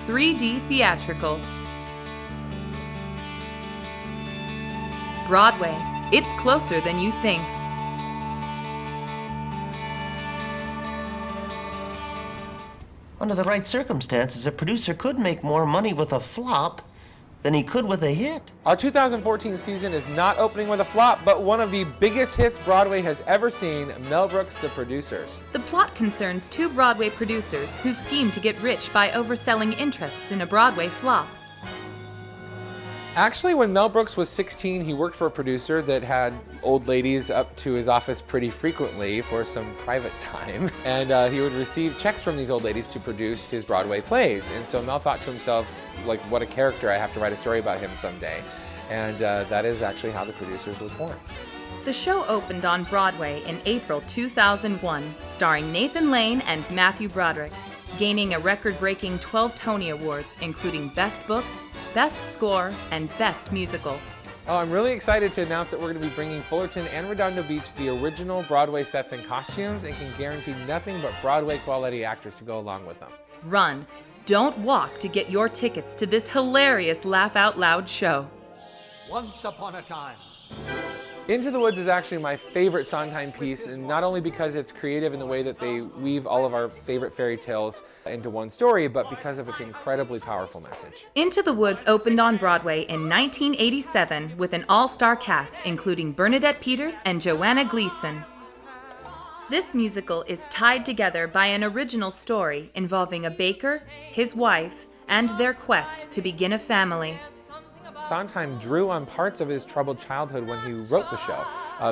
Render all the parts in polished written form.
3D-Theatricals. Broadway, it's closer than you think. Under the right circumstances, a producer could make more money with a flop than he could with a hit. Our 2014 season is not opening with a flop, but one of the biggest hits Broadway has ever seen, Mel Brooks' The Producers. The plot concerns two Broadway producers who scheme to get rich by overselling interests in a Broadway flop. Actually, when Mel Brooks was 16, he worked for a producer that had old ladies up to his office pretty frequently for some private time. And he would receive checks from these old ladies to produce his Broadway plays. And so Mel thought to himself, like, what a character, I have to write a story about him someday. And that is actually how The Producers was born. The show opened on Broadway in April 2001, starring Nathan Lane and Matthew Broderick, gaining a record-breaking 12 Tony Awards, including Best Book, Best Score, and Best Musical. Oh, I'm really excited to announce that we're going to be bringing Fullerton and Redondo Beach the original Broadway sets and costumes, and can guarantee nothing but Broadway quality actors to go along with them. Run, don't walk to get your tickets to this hilarious laugh-out-loud show. Once upon a time. Into the Woods is actually my favorite Sondheim piece, and not only because it's creative in the way that they weave all of our favorite fairy tales into one story, but because of its incredibly powerful message. Into the Woods opened on Broadway in 1987 with an all-star cast including Bernadette Peters and Joanna Gleason. This musical is tied together by an original story involving a baker, his wife, and their quest to begin a family. Sondheim drew on parts of his troubled childhood when he wrote the show.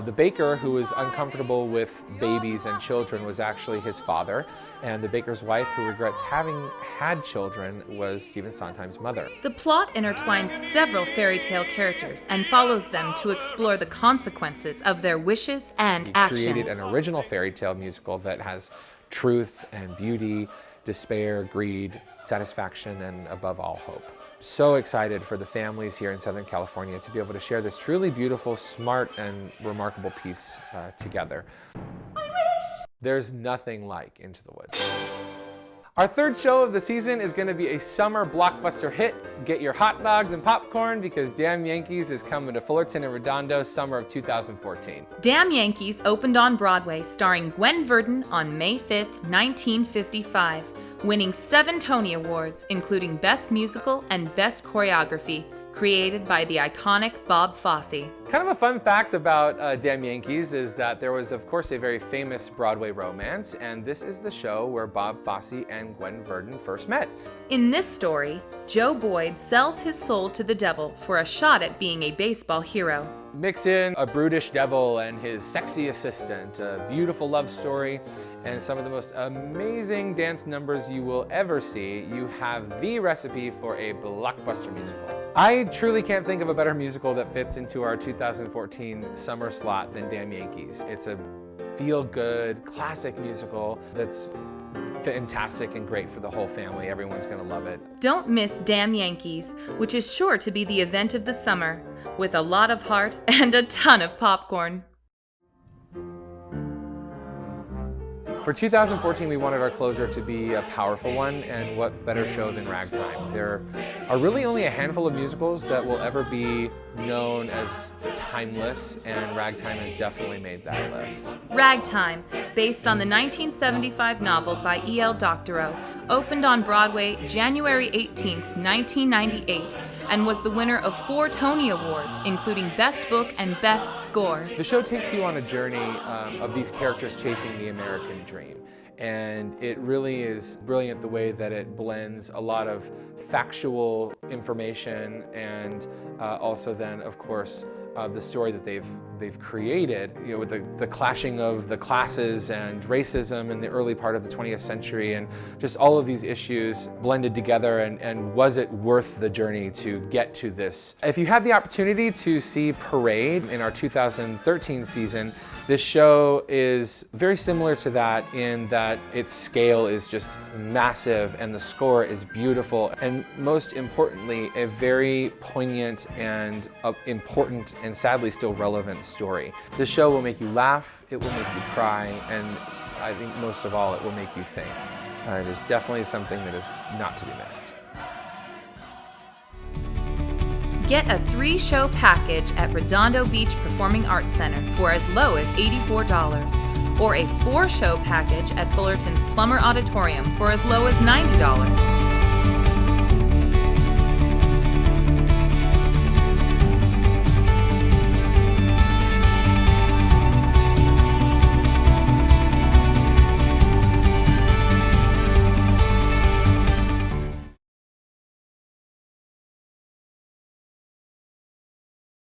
The baker who was uncomfortable with babies and children was actually his father, and the baker's wife who regrets having had children was Stephen Sondheim's mother. The plot intertwines several fairy tale characters and follows them to explore the consequences of their wishes and actions. He created an original fairy tale musical that has truth and beauty, despair, greed, satisfaction, and above all, hope. So excited for the families here in Southern California to be able to share this truly beautiful, smart, and remarkable piece together. There's nothing like Into the Woods. Our third show of the season is going to be a summer blockbuster hit. Get your hot dogs and popcorn because Damn Yankees is coming to Fullerton and Redondo summer of 2014. Damn Yankees opened on Broadway starring Gwen Verdon on May 5th, 1955, winning 7 Tony Awards, including Best Musical and Best Choreography, created by the iconic Bob Fosse. Kind of a fun fact about Damn Yankees is that there was, of course, a very famous Broadway romance, and this is the show where Bob Fosse and Gwen Verdon first met. In this story, Joe Boyd sells his soul to the devil for a shot at being a baseball hero. Mix in a brutish devil and his sexy assistant, a beautiful love story, and some of the most amazing dance numbers you will ever see. You have the recipe for a blockbuster musical. I truly can't think of a better musical that fits into our 2014 summer slot than Damn Yankees. It's a feel-good, classic musical that's fantastic and great for the whole family. Everyone's gonna love it. Don't miss Damn Yankees, which is sure to be the event of the summer, with a lot of heart and a ton of popcorn. For 2014, we wanted our closer to be a powerful one, and what better show than Ragtime? There are really only a handful of musicals that will ever be known as timeless, and Ragtime has definitely made that list. Ragtime, based on the 1975 novel by E.L. Doctorow, opened on Broadway January 18th, 1998, and was the winner of 4 Tony Awards, including Best Book and Best Score. The show takes you on a journey of these characters chasing the American dream. And it really is brilliant the way that it blends a lot of factual information and also then, of course, the story that they've created, you know, with the clashing of the classes and racism in the early part of the 20th century, and just all of these issues blended together, and was it worth the journey to get to this? If you had the opportunity to see Parade in our 2013 season, this show is very similar to that in that its scale is just massive and the score is beautiful, and most importantly, a very poignant and important and sadly still relevant story. This show will make you laugh, it will make you cry, and I think most of all, it will make you think. It is definitely something that is not to be missed. Get a 3-show package at Redondo Beach Performing Arts Center for as low as $84, or a 4-show package at Fullerton's Plummer Auditorium for as low as $90.